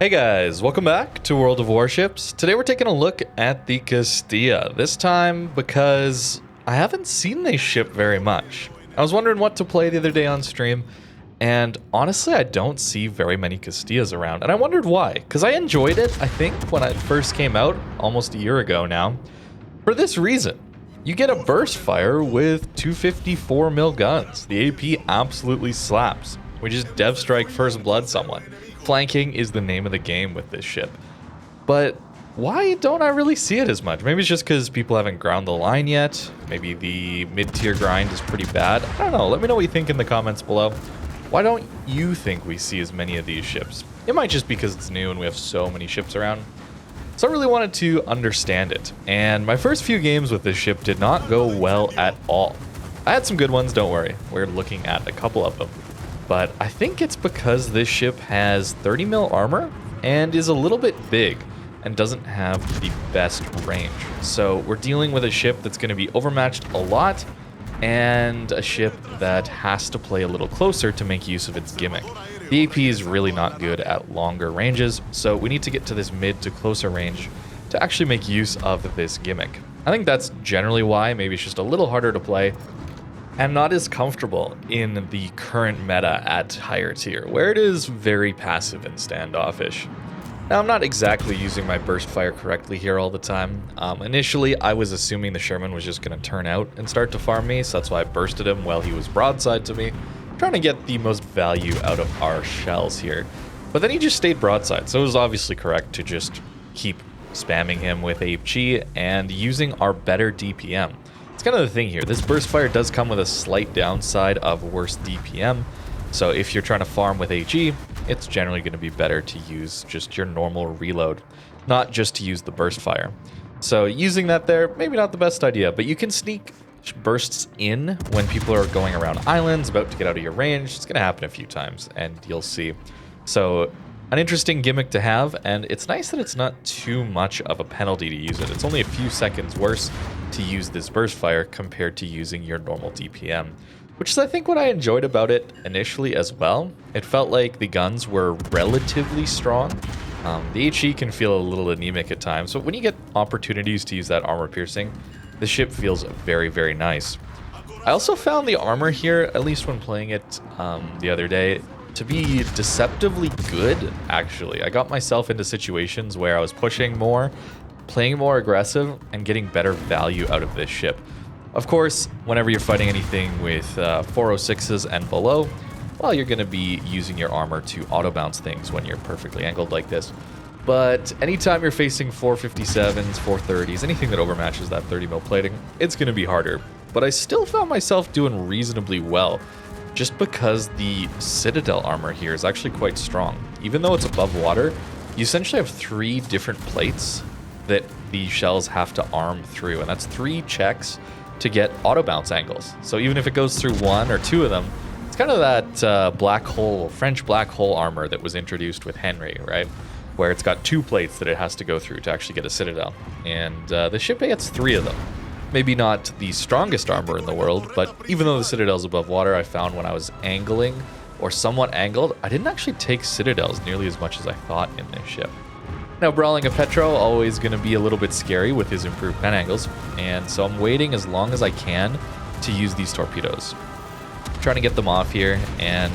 Hey guys, welcome back to World of Warships. Today we're taking a look at the Castilla, this time because I haven't seen this ship very much. I was wondering what to play the other day on stream, and honestly I don't see very many Castillas around, and I wondered why, because I enjoyed it, I think, when it first came out, almost a year ago now, for this reason. You get a burst fire with 254 mil guns. The AP absolutely slaps. We just dev strike first blood someone. Flanking is the name of the game with this ship. But why don't I really see it as much? Maybe it's just because people haven't ground the line yet. Maybe the mid-tier grind is pretty bad. I don't know. Let me know what you think in the comments below. Why don't you think we see as many of these ships? It might just be because it's new and we have so many ships around. So I really wanted to understand it. And my first few games with this ship did not go well at all. I had some good ones, don't worry. We're looking at a couple of them. But I think it's because this ship has 30 mil armor and is a little bit big and doesn't have the best range. So we're dealing with a ship that's going to be overmatched a lot and a ship that has to play a little closer to make use of its gimmick. The AP is really not good at longer ranges, so we need to get to this mid to closer range to actually make use of this gimmick. I think that's generally why. Maybe it's just a little harder to play and not as comfortable in the current meta at higher tier, where it is very passive and standoffish. Now, I'm not exactly using my burst fire correctly here all the time. Initially, I was assuming the Sherman was just going to turn out and start to farm me, so that's why I bursted him while he was broadside to me, trying to get the most value out of our shells here. But then he just stayed broadside, so it was obviously correct to just keep spamming him with HE and using our better DPM. It's kind of the thing here. This burst fire does come with a slight downside of worse DPM. So if you're trying to farm with HE, it's generally going to be better to use just your normal reload, not just to use the burst fire. So using that there, maybe not the best idea, but you can sneak bursts in when people are going around islands, about to get out of your range. It's going to happen a few times, and you'll see. So an interesting gimmick to have, and it's nice that it's not too much of a penalty to use it. It's only a few seconds worse to use this burst fire compared to using your normal DPM, which is I think what I enjoyed about it initially as well. It felt like the guns were relatively strong. The HE can feel a little anemic at times, but when you get opportunities to use that armor piercing, the ship feels very, very nice. I also found the armor here, at least when playing it the other day, to be deceptively good, actually. I got myself into situations where I was pushing more, playing more aggressive, and getting better value out of this ship. Of course, whenever you're fighting anything with 406s and below, well, you're going to be using your armor to auto-bounce things when you're perfectly angled like this. But anytime you're facing 457s, 430s, anything that overmatches that 30 mil plating, it's going to be harder. But I still found myself doing reasonably well, just because the Citadel armor here is actually quite strong. Even though it's above water, you essentially have 3 different plates that the shells have to arm through, and that's 3 checks to get auto bounce angles. So even if it goes through 1 or 2 of them, it's kind of that black hole, French black hole armor that was introduced with Henry, right? Where it's got 2 plates that it has to go through to actually get a Citadel. And the ship gets 3 of them. Maybe not the strongest armor in the world, but even though the Citadel's above water, I found when I was angling or somewhat angled, I didn't actually take Citadels nearly as much as I thought in this ship. Now, brawling a Petro, always going to be a little bit scary with his improved pen angles, and so I'm waiting as long as I can to use these torpedoes. I'm trying to get them off here, and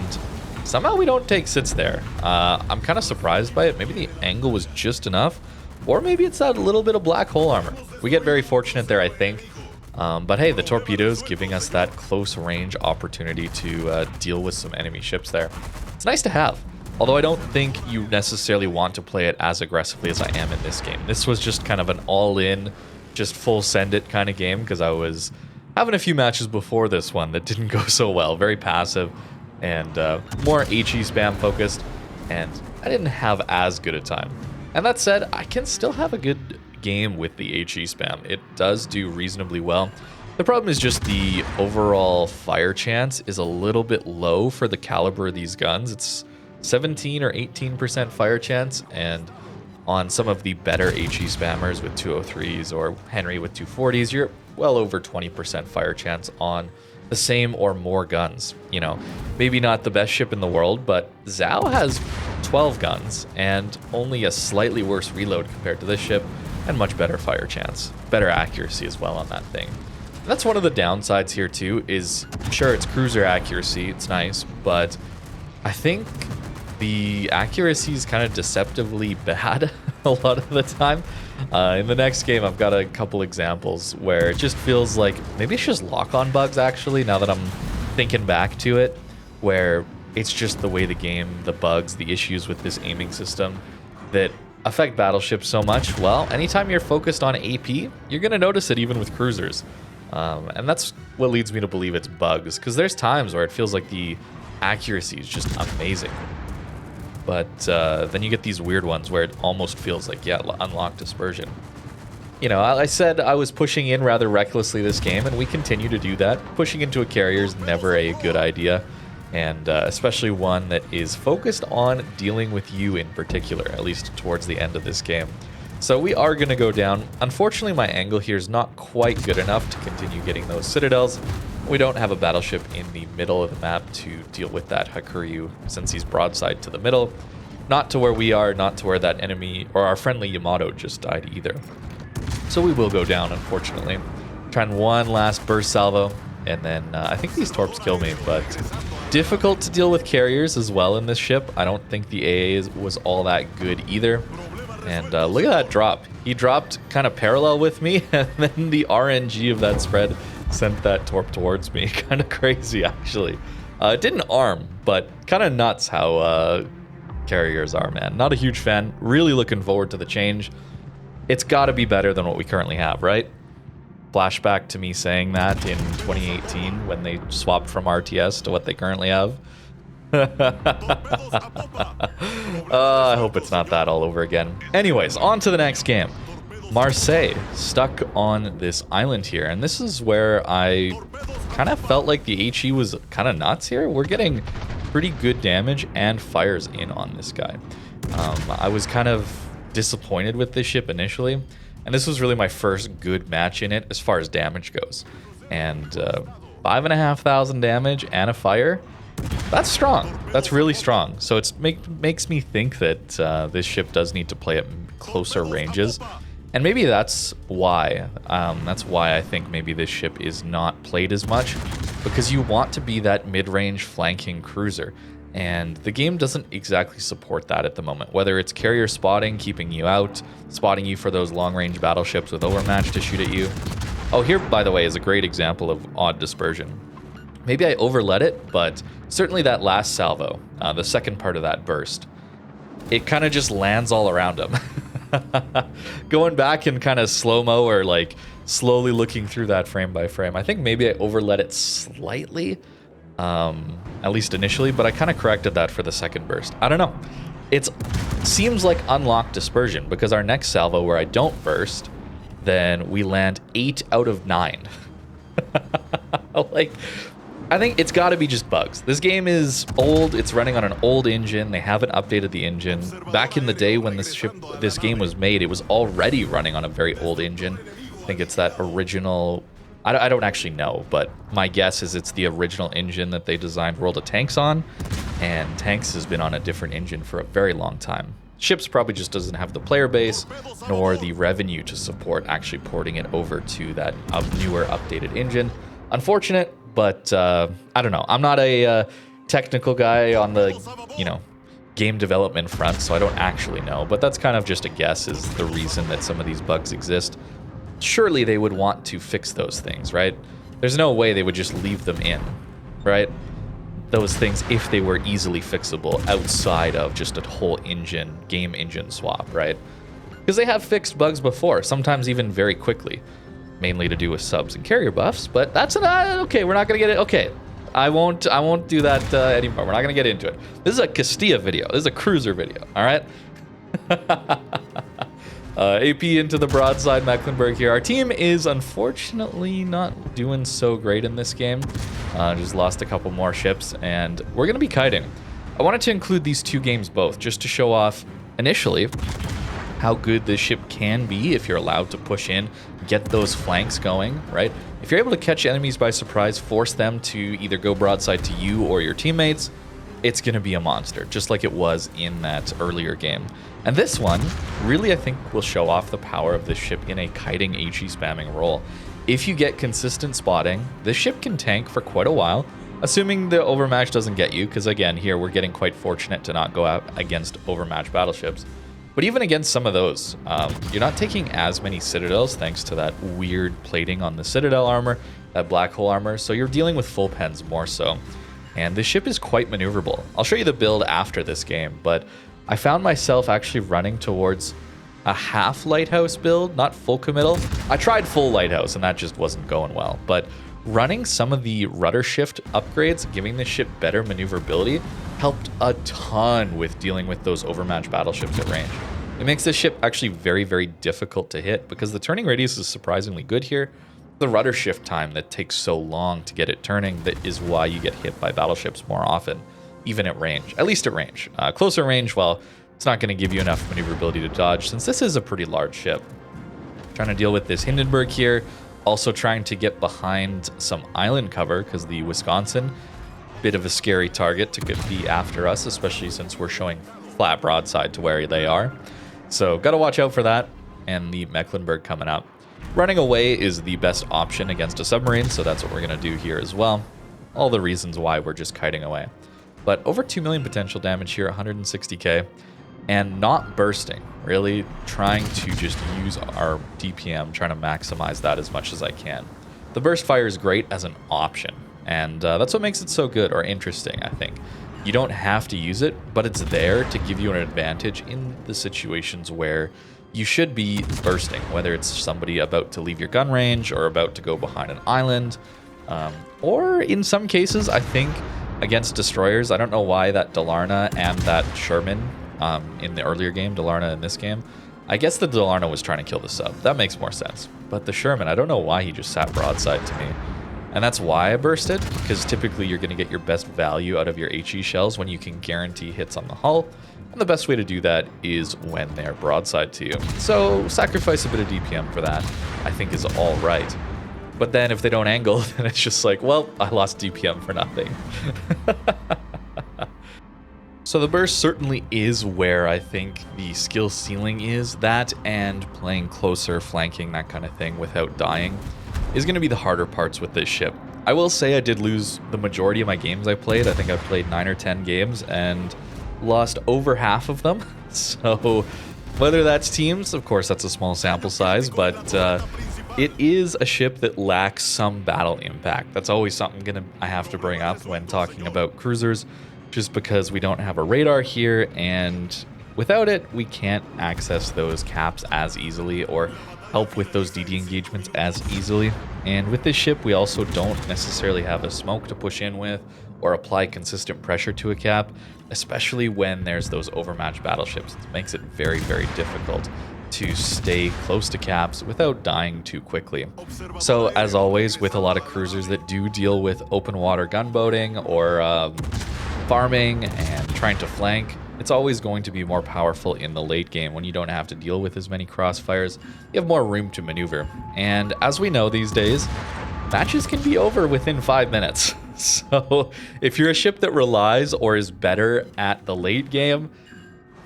somehow we don't take sits there. I'm kind of surprised by it. Maybe the angle was just enough, or maybe it's that little bit of black hole armor. We get very fortunate there, I think. But hey, the torpedoes giving us that close range opportunity to deal with some enemy ships there. It's nice to have. Although I don't think you necessarily want to play it as aggressively as I am in this game. This was just kind of an all-in, just full send it kind of game, because I was having a few matches before this one that didn't go so well. Very passive and more HE spam focused, and I didn't have as good a time. And that said, I can still have a good game with the HE spam. It does do reasonably well. The problem is just the overall fire chance is a little bit low for the caliber of these guns. It's 17 or 18% fire chance, and on some of the better HE spammers with 203s or Henry with 240s, you're well over 20% fire chance on the same or more guns. You know, maybe not the best ship in the world, but Zhao has 12 guns and only a slightly worse reload compared to this ship, and much better fire chance, better accuracy as well on that thing. And that's one of the downsides here too, is sure, it's cruiser accuracy, it's nice, but I think the accuracy is kind of deceptively bad a lot of the time. In the next game, I've got a couple examples where it just feels like maybe it's just lock-on bugs, actually, now that I'm thinking back to it, where it's just the way the game, the bugs, the issues with this aiming system that affect battleships so much. Well, anytime you're focused on AP, you're going to notice it even with cruisers. And that's what leads me to believe it's bugs, because there's times where it feels like the accuracy is just amazing. But then you get these weird ones where it almost feels like, yeah, unlock dispersion. You know, I said I was pushing in rather recklessly this game, and we continue to do that. Pushing into a carrier is never a good idea, and especially one that is focused on dealing with you in particular, at least towards the end of this game. So we are going to go down. Unfortunately, my angle here is not quite good enough to continue getting those citadels. We don't have a battleship in the middle of the map to deal with that Hakuryu, since he's broadside to the middle. Not to where we are, not to where that enemy, or our friendly Yamato just died either. So we will go down, unfortunately. Trying one last burst salvo, and then I think these torps kill me, but difficult to deal with carriers as well in this ship. I don't think the AA was all that good either. And look at that drop. He dropped kind of parallel with me, and then the RNG of that spread sent that torp towards me. Kind of crazy, actually. It didn't arm, but kind of nuts how carriers are, man. Not a huge fan. Really looking forward to the change. It's got to be better than what we currently have, right? Flashback to me saying that in 2018 when they swapped from RTS to what they currently have. I hope it's not that all over again. Anyways, on to the next game. Marseille, stuck on this island here, and this is where I kind of felt like the HE was kind of nuts here. We're getting pretty good damage and fires in on this guy. I was kind of disappointed with this ship initially, and this was really my first good match in it as far as damage goes. And 5,500 damage and a fire, that's strong. That's really strong. So it makes me think that this ship does need to play at closer ranges. And maybe that's why. I think maybe this ship is not played as much, because you want to be that mid-range flanking cruiser. And the game doesn't exactly support that at the moment. Whether it's carrier spotting, keeping you out, spotting you for those long-range battleships with overmatch to shoot at you. Oh, here, by the way, is a great example of odd dispersion. Maybe I overlet it, but certainly that last salvo, the second part of that burst, it kind of just lands all around him. Going back and kind of slow-mo or like slowly looking through that frame by frame, I think maybe I overlet it slightly, at least initially, but I kind of corrected that for the second burst. I don't know. It seems like unlocked dispersion, because our next salvo where I don't burst, then we land 8 out of 9. Like, I think it's got to be just bugs. This game is old. It's running on an old engine. They haven't updated the engine. Back in the day when this game was made, it was already running on a very old engine. I think it's that original... I don't actually know, but my guess is it's the original engine that they designed World of Tanks on, and Tanks has been on a different engine for a very long time. Ships probably just doesn't have the player base nor the revenue to support actually porting it over to that newer updated engine. Unfortunate, but I don't know. I'm not a technical guy on the, game development front, so I don't actually know, but that's kind of just a guess is the reason that some of these bugs exist. Surely they would want to fix those things, right? There's no way they would just leave them in, right? Those things, if they were easily fixable outside of just a whole game engine swap, right? Because they have fixed bugs before, sometimes even very quickly, mainly to do with subs and carrier buffs, but that's okay, we're not gonna get it. Okay, I won't do that anymore. We're not gonna get into it. This is a Castilla video. This is a cruiser video, all right? AP into the broadside Mecklenburg here. Our team is unfortunately not doing so great in this game. Just lost a couple more ships, and we're going to be kiting. I wanted to include these two games both, just to show off, initially, how good this ship can be if you're allowed to push in, get those flanks going, right? If you're able to catch enemies by surprise, force them to either go broadside to you or your teammates, it's going to be a monster, just like it was in that earlier game. And this one, really, I think, will show off the power of this ship in a kiting HE spamming role. If you get consistent spotting, this ship can tank for quite a while, assuming the overmatch doesn't get you, because again, here we're getting quite fortunate to not go out against overmatched battleships. But even against some of those, you're not taking as many citadels thanks to that weird plating on the citadel armor, that black hole armor, so you're dealing with full pens more so. And this ship is quite maneuverable. I'll show you the build after this game, but I found myself actually running towards a half lighthouse build, not full committal. I tried full lighthouse and that just wasn't going well, but running some of the rudder shift upgrades, giving the ship better maneuverability, helped a ton with dealing with those overmatched battleships at range. It makes this ship actually very, very difficult to hit because the turning radius is surprisingly good here. The rudder shift time that takes so long to get it turning, that is why you get hit by battleships more often, even at range, at least at range. Closer range, well, it's not going to give you enough maneuverability to dodge since this is a pretty large ship. Trying to deal with this Hindenburg here, also trying to get behind some island cover because the Wisconsin, bit of a scary target to be after us, especially since we're showing flat broadside to where they are. So got to watch out for that, and the Mecklenburg coming up. Running away is the best option against a submarine, so that's what we're going to do here as well. All the reasons why we're just kiting away. But over 2 million potential damage here, 160k, and not bursting. Really trying to just use our DPM, trying to maximize that as much as I can. The burst fire is great as an option, and that's what makes it so good or interesting, I think. You don't have to use it, but it's there to give you an advantage in the situations where you should be bursting, whether it's somebody about to leave your gun range or about to go behind an island, or in some cases, I think, against destroyers. I don't know why that Dalarna and that Sherman in the earlier game, Dalarna in this game, I guess the Dalarna was trying to kill the sub. That makes more sense. But the Sherman, I don't know why he just sat broadside to me. And that's why I bursted, because typically you're going to get your best value out of your HE shells when you can guarantee hits on the hull. And the best way to do that is when they're broadside to you. So sacrifice a bit of DPM for that, I think is all right. But then if they don't angle, then it's just like, well, I lost DPM for nothing. So the burst certainly is where I think the skill ceiling is. That and playing closer, flanking, that kind of thing without dying is going to be the harder parts with this ship. I will say I did lose the majority of my games I played. I think I played 9 or 10 games and lost over half of them. So whether that's teams, of course that's a small sample size, but it is a ship that lacks some battle impact. That's always something I have to bring up when talking about cruisers, just because we don't have a radar here, and without it we can't access those caps as easily or help with those DD engagements as easily. And with this ship we also don't necessarily have a smoke to push in with or apply consistent pressure to a cap, especially when there's those overmatched battleships. It makes it very, very difficult to stay close to caps without dying too quickly. So as always with a lot of cruisers that do deal with open water gunboating or farming and trying to flank, it's always going to be more powerful in the late game when you don't have to deal with as many crossfires. You have more room to maneuver. And as we know these days, matches can be over within 5 minutes. So if you're a ship that relies or is better at the late game,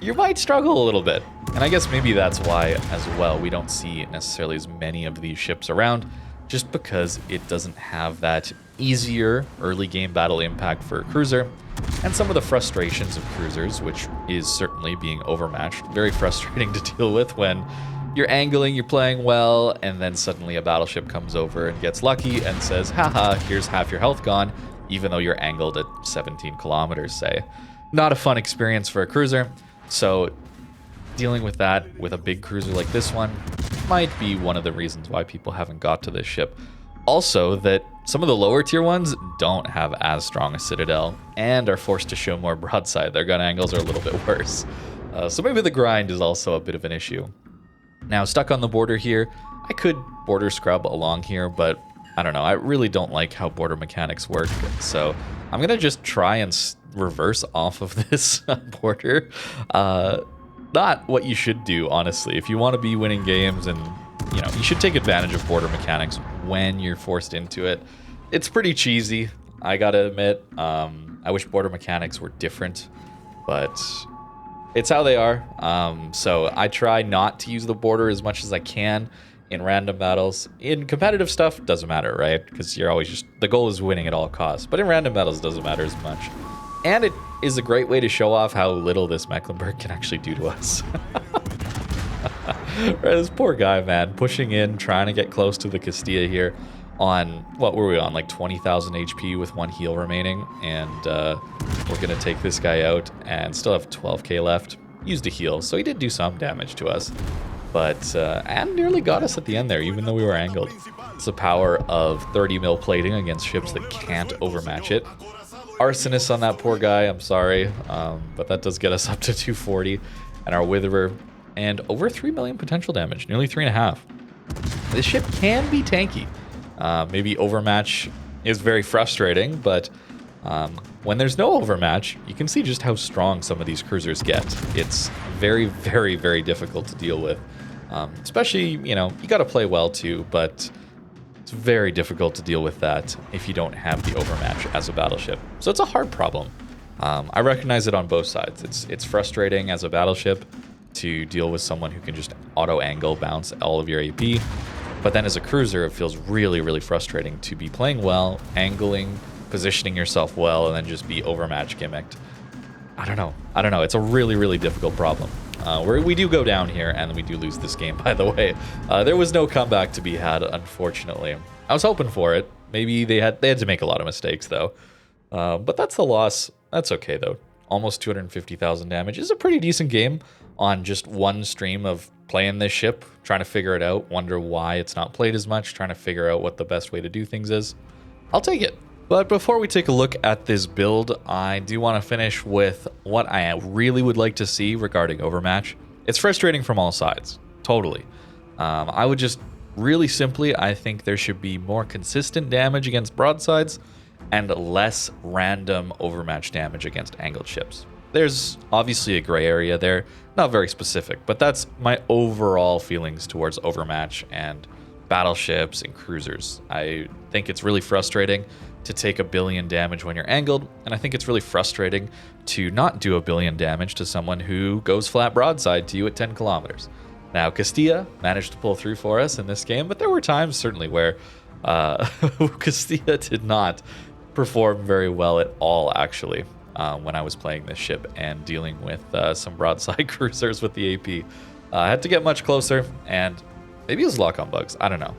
you might struggle a little bit. And I guess maybe that's why as well we don't see necessarily as many of these ships around, just because it doesn't have that easier early game battle impact for a cruiser. And some of the frustrations of cruisers, which is certainly being overmatched, very frustrating to deal with when you're angling, you're playing well, and then suddenly a battleship comes over and gets lucky and says, haha, here's half your health gone, even though you're angled at 17 kilometers, say. Not a fun experience for a cruiser, so dealing with that with a big cruiser like this one might be one of the reasons why people haven't got to this ship. Also, that some of the lower tier ones don't have as strong a citadel and are forced to show more broadside. Their gun angles are a little bit worse. So maybe the grind is also a bit of an issue. Now, stuck on the border here, I could border scrub along here, but I don't know. I really don't like how border mechanics work. So I'm going to just try and reverse off of this border. Not what you should do, honestly. If you want to be winning games and you should take advantage of border mechanics when you're forced into it. It's pretty cheesy, I gotta admit. I wish border mechanics were different, but it's how they are. So I try not to use the border as much as I can in random battles. In competitive stuff, doesn't matter, right? Because you're always just, the goal is winning at all costs. But in random battles, it doesn't matter as much. And it is a great way to show off how little this Mecklenburg can actually do to us. Right, this poor guy, man, pushing in, trying to get close to the Castilla here on, what were we on, like 20,000 HP with 1 heal remaining. And we're going to take this guy out and still have 12k left. Used a heal, so he did do some damage to us. But, and nearly got us at the end there, even though we were angled. It's the power of 30 mil plating against ships that can't overmatch it. Arsonist on that poor guy, I'm sorry, but that does get us up to 240. And our Witherer, and over 3 million potential damage, nearly 3.5. This ship can be tanky. Maybe overmatch is very frustrating, but when there's no overmatch, you can see just how strong some of these cruisers get. It's very, very, very difficult to deal with. Especially, you know, you got to play well too, but it's very difficult to deal with that if you don't have the overmatch as a battleship. So it's a hard problem. I recognize it on both sides. It's frustrating as a battleship to deal with someone who can just auto-angle bounce all of your AP. But then as a cruiser, it feels really, really frustrating to be playing well, angling, positioning yourself well, and then just be overmatch gimmicked. I don't know. It's a really, really difficult problem. We do go down here, and we do lose this game, by the way. There was no comeback to be had, unfortunately. I was hoping for it. Maybe they had to make a lot of mistakes, though. But that's the loss. That's okay, though. Almost 250,000 damage is a pretty decent game on just one stream of playing this ship, trying to figure it out, wonder why it's not played as much, trying to figure out what the best way to do things is. I'll take it. But before we take a look at this build, I do want to finish with what I really would like to see regarding overmatch. It's frustrating from all sides, totally. I would just really simply, I think there should be more consistent damage against broadsides and less random overmatch damage against angled ships. There's obviously a gray area there, not very specific, but that's my overall feelings towards overmatch and battleships and cruisers. I think it's really frustrating to take 1 billion damage when you're angled, and I think it's really frustrating to not do 1 billion damage to someone who goes flat broadside to you at 10 kilometers. Now, Castilla managed to pull through for us in this game, but there were times certainly where Castilla did not perform very well at all, actually, when I was playing this ship and dealing with some broadside cruisers with the AP. I had to get much closer, and maybe it was lock-on bugs. I don't know.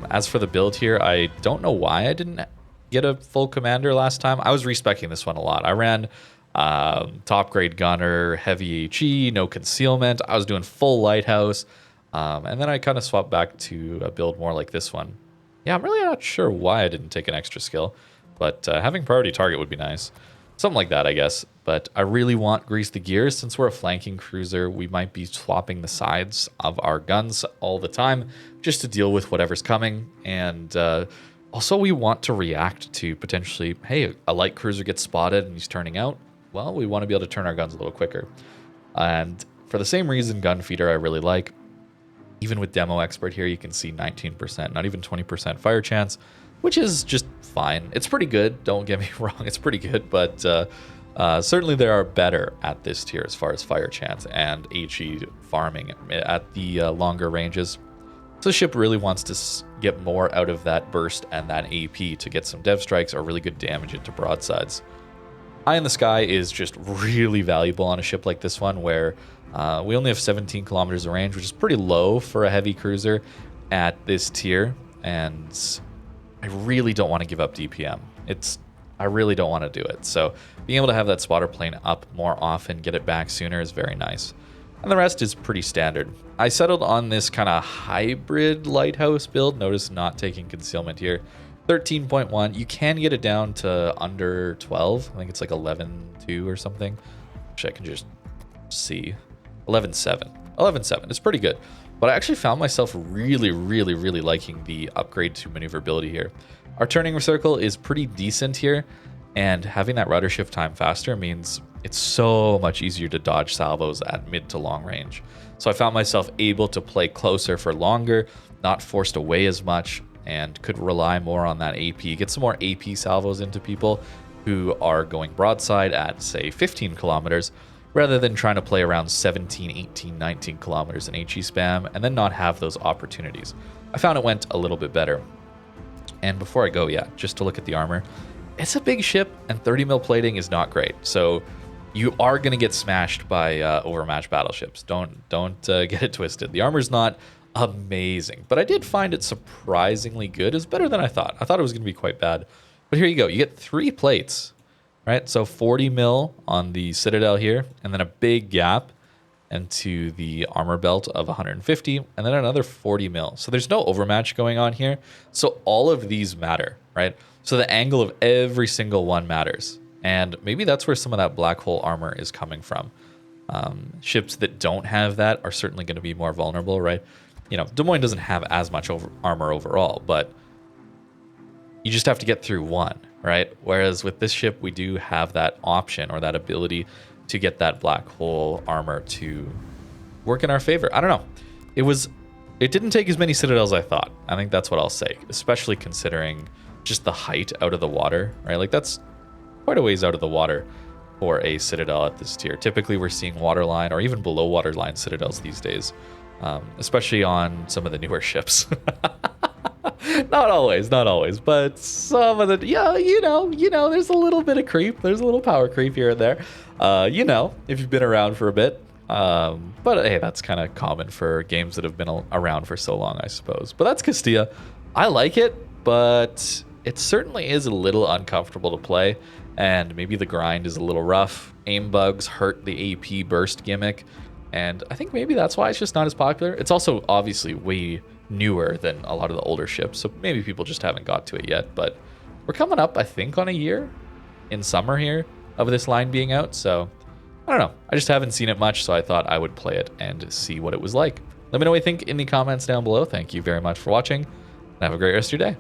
As for the build here, I don't know why I didn't get a full commander last time. I was respecing this one a lot. I ran top grade gunner, heavy HE, no concealment. I was doing full lighthouse. And then I kind of swapped back to a build more like this one. Yeah, I'm really not sure why I didn't take an extra skill, but having priority target would be nice. Something like that, I guess. But I really want Grease the Gears. Since we're a flanking cruiser, we might be swapping the sides of our guns all the time just to deal with whatever's coming. And also, we want to react to potentially, hey, a light cruiser gets spotted and he's turning out. Well, we want to be able to turn our guns a little quicker. And for the same reason, Gun Feeder I really like. Even with Demo Expert here, you can see 19%, not even 20% fire chance, which is just fine. It's pretty good, don't get me wrong, it's pretty good, but certainly there are better at this tier as far as fire chance and HE farming at the longer ranges. So the ship really wants to get more out of that burst and that AP to get some dev strikes or really good damage into broadsides. Eye in the Sky is just really valuable on a ship like this one, where we only have 17 kilometers of range, which is pretty low for a heavy cruiser at this tier, and I really don't want to give up DPM. I really don't want to do it. So being able to have that spotter plane up more often, get it back sooner is very nice. And the rest is pretty standard. I settled on this kind of hybrid lighthouse build. Notice not taking concealment here. 13.1. You can get it down to under 12. I think it's like 11.2 or something. Which I can just see. 11.7. 11.7. It's pretty good. But I actually found myself really, really, really liking the upgrade to maneuverability here. Our turning circle is pretty decent here. And having that rudder shift time faster means it's so much easier to dodge salvos at mid to long range. So I found myself able to play closer for longer, not forced away as much, and could rely more on that AP, get some more AP salvos into people, who are going broadside at, say, 15 kilometers, rather than trying to play around 17, 18, 19 kilometers in HE spam and then not have those opportunities. I found it went a little bit better. And before I go, yeah, just to look at the armor, it's a big ship and 30 mil plating is not great. So you are going to get smashed by overmatched battleships. Don't get it twisted. The armor's not amazing, but I did find it surprisingly good. It's better than I thought. I thought it was going to be quite bad. But here you go. You get 3 plates, right? So 40 mil on the Citadel here, and then a big gap into the armor belt of 150, and then another 40 mil. So there's no overmatch going on here. So all of these matter, right? So the angle of every single one matters. And maybe that's where some of that black hole armor is coming from. Ships that don't have that are certainly going to be more vulnerable, right? You know, Des Moines doesn't have as much armor overall, but you just have to get through one, right? Whereas with this ship, we do have that option or that ability to get that black hole armor to work in our favor. I don't know. It didn't take as many citadels as I thought. I think that's what I'll say, especially considering just the height out of the water, right? Like that's quite a ways out of the water for a citadel at this tier. Typically we're seeing waterline or even below waterline citadels these days, especially on some of the newer ships. Not always, but some of the, yeah, you know, there's a little bit of creep. There's a little power creep here and there, you know, if you've been around for a bit. But hey, that's kind of common for games that have been around for so long, I suppose. But that's Castilla. I like it, but it certainly is a little uncomfortable to play, and maybe the grind is a little rough. Aim bugs hurt the AP burst gimmick, and I think maybe that's why it's just not as popular. It's also obviously way newer than a lot of the older ships, so maybe people just haven't got to it yet. But we're coming up, I think, on a year in summer here of this line being out, so I don't know. I just haven't seen it much, so I thought I would play it and see what it was like. Let me know what you think in the comments down below. Thank you very much for watching, and have a great rest of your day.